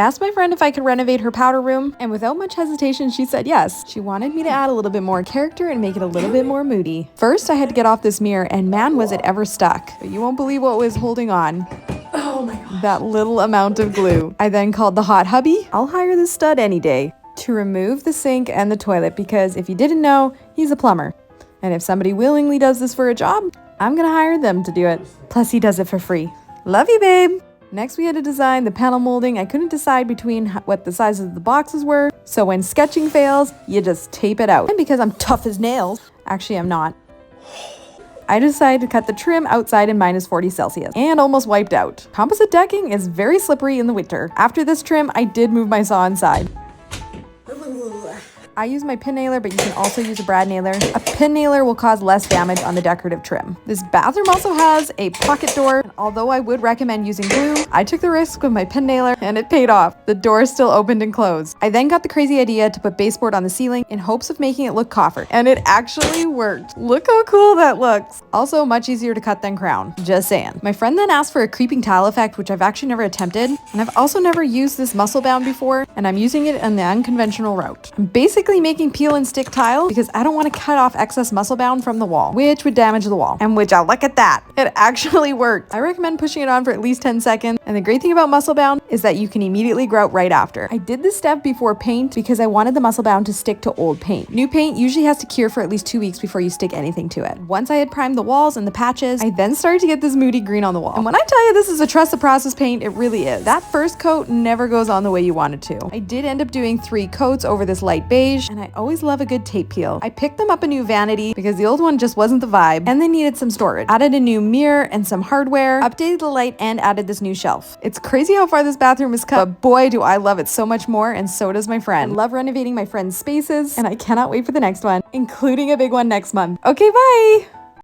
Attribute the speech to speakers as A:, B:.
A: asked my friend if I could renovate her powder room, and without much hesitation, she said yes. She wanted me to add a little bit more character and make it a little bit more moody. First, I had to get off this mirror, and man, was it ever stuck. But you won't believe what was holding on.
B: Oh my gosh.
A: That little amount of glue. I then called the hot hubby. I'll hire this stud any day to remove the sink and the toilet, because if you didn't know, he's a plumber. And if somebody willingly does this for a job, I'm gonna hire them to do it. Plus, he does it for free. Love you, babe. Next, we had to design the panel molding. I couldn't decide between what the sizes of the boxes were, so when sketching fails, you just tape it out. And because I'm tough as nails, actually I'm not, I decided to cut the trim outside in -40 Celsius and almost wiped out. Composite decking is very slippery in the winter. After this trim, I did move my saw inside. I use my pin nailer, but you can also use a brad nailer. A pin nailer will cause less damage on the decorative trim. This bathroom also has a pocket door, and although I would recommend using glue, I took the risk with my pin nailer and it paid off. The door still opened and closed. I then got the crazy idea to put baseboard on the ceiling in hopes of making it look coffered, and it actually worked. Look how cool that looks. Also much easier to cut than crown. Just saying. My friend then asked for a creeping tile effect, which I've actually never attempted, and I've also never used this muscle bound before, and I'm using it in the unconventional route. I'm basically making peel and stick tile because I don't want to cut off excess muscle bound from the wall, which would damage the wall. And which, look at that, it actually worked. I recommend pushing it on for at least 10 seconds. And the great thing about muscle bound is that you can immediately grout right after. I did this step before paint because I wanted the muscle bound to stick to old paint. New paint usually has to cure for at least 2 weeks before you stick anything to it. Once I had primed the walls and the patches, I then started to get this moody green on the wall. And when I tell you this is a trust the process paint, it really is. That first coat never goes on the way you want it to. I did end up doing 3 coats over this light beige, and I always love a good tape peel. I picked them up a new Vanity because the old one just wasn't the vibe and they needed some storage. Added a new mirror and some hardware, updated the light, and added this new shelf. It's crazy how far this bathroom is cut, but boy do I love it so much more, and so does my friend. I love renovating my friend's spaces, and I cannot wait for the next one, including a big one next month. Okay, bye!